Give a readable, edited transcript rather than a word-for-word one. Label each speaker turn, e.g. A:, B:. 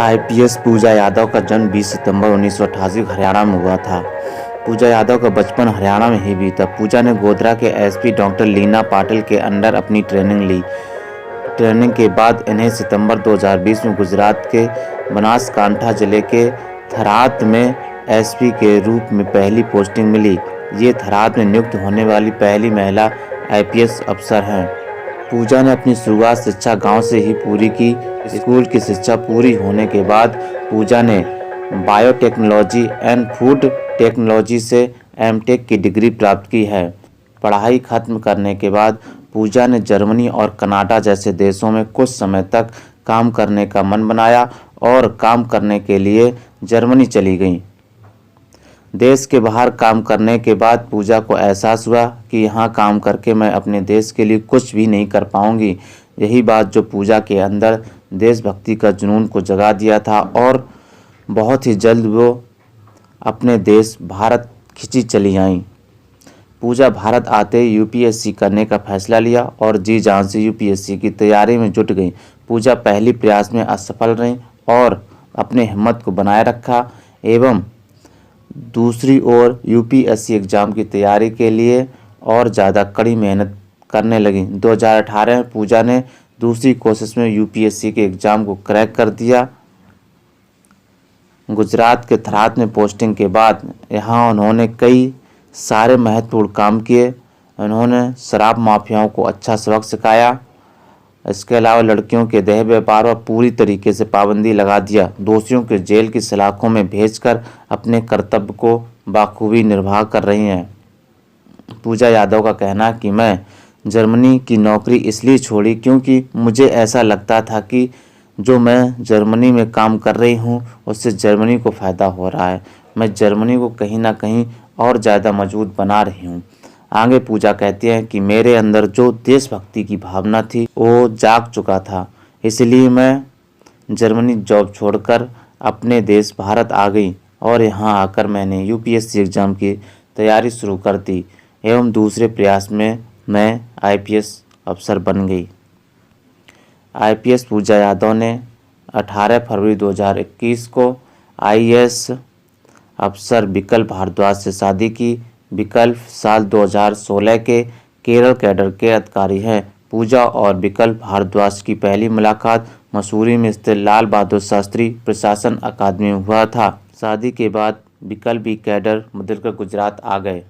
A: IPS पूजा यादव का जन्म 20 सितंबर 1988 को हरियाणा में हुआ था। पूजा यादव का बचपन हरियाणा में ही बीता। पूजा ने गोधरा के एसपी डॉक्टर लीना पाटिल के अंडर अपनी ट्रेनिंग ली। ट्रेनिंग के बाद इन्हें सितंबर 2020 में गुजरात के बनासकांठा जिले के थराद में एसपी के रूप में पहली पोस्टिंग मिली। ये थराद में नियुक्त होने वाली पहली महिला आईपीएस अफसर हैं। पूजा ने अपनी शुरुआत शिक्षा गांव से ही पूरी की। स्कूल की शिक्षा पूरी होने के बाद पूजा ने बायोटेक्नोलॉजी एंड फूड टेक्नोलॉजी से एमटेक की डिग्री प्राप्त की है। पढ़ाई खत्म करने के बाद पूजा ने जर्मनी और कनाडा जैसे देशों में कुछ समय तक काम करने का मन बनाया और काम करने के लिए जर्मनी चली गई। देश के बाहर काम करने के बाद पूजा को एहसास हुआ कि यहाँ काम करके मैं अपने देश के लिए कुछ भी नहीं कर पाऊँगी। यही बात जो पूजा के अंदर देशभक्ति का जुनून को जगा दिया था और बहुत ही जल्द वो अपने देश भारत खिंची चली आईं। पूजा भारत आते ही यूपीएससी करने का फैसला लिया और जी जान से यूपीएससी की तैयारी में जुट गई। पूजा पहली प्रयास में असफल रही और अपने हिम्मत को बनाए रखा एवं दूसरी ओर यूपीएससी एग्ज़ाम की तैयारी के लिए और ज़्यादा कड़ी मेहनत करने लगी। 2018 में पूजा ने दूसरी कोशिश में यूपीएससी के एग्ज़ाम को क्रैक कर दिया। गुजरात के थराद में पोस्टिंग के बाद यहाँ उन्होंने कई सारे महत्वपूर्ण काम किए। उन्होंने शराब माफियाओं को अच्छा सबक सिखाया। इसके अलावा लड़कियों के देह व्यापार पर पूरी तरीके से पाबंदी लगा दिया। दोषियों के जेल की सलाखों में भेजकर अपने कर्तव्य को बाखूबी निर्वाह कर रही हैं। पूजा यादव का कहना है कि मैं जर्मनी की नौकरी इसलिए छोड़ी क्योंकि मुझे ऐसा लगता था कि जो मैं जर्मनी में काम कर रही हूँ उससे जर्मनी को फ़ायदा हो रहा है। मैं जर्मनी को कहीं ना कहीं और ज़्यादा मजबूत बना रही हूँ। आगे पूजा कहती हैं कि मेरे अंदर जो देशभक्ति की भावना थी वो जाग चुका था, इसलिए मैं जर्मनी जॉब छोड़कर अपने देश भारत आ गई और यहाँ आकर मैंने यूपीएससी एग्ज़ाम की तैयारी शुरू कर दी एवं दूसरे प्रयास में मैं आईपीएस अफसर बन गई। आईपीएस पूजा यादव ने 18 फरवरी 2021 को आईएएस अफसर विकल्प भारद्वाज से शादी की। विकल्प साल 2016 के केरल कैडर के अधिकारी हैं। पूजा और विकल्प भारद्वाज की पहली मुलाकात मसूरी में स्थित लाल बहादुर शास्त्री प्रशासन अकादमी में हुआ था। शादी के बाद विकल्प भी कैडर बदलकर गुजरात आ गए।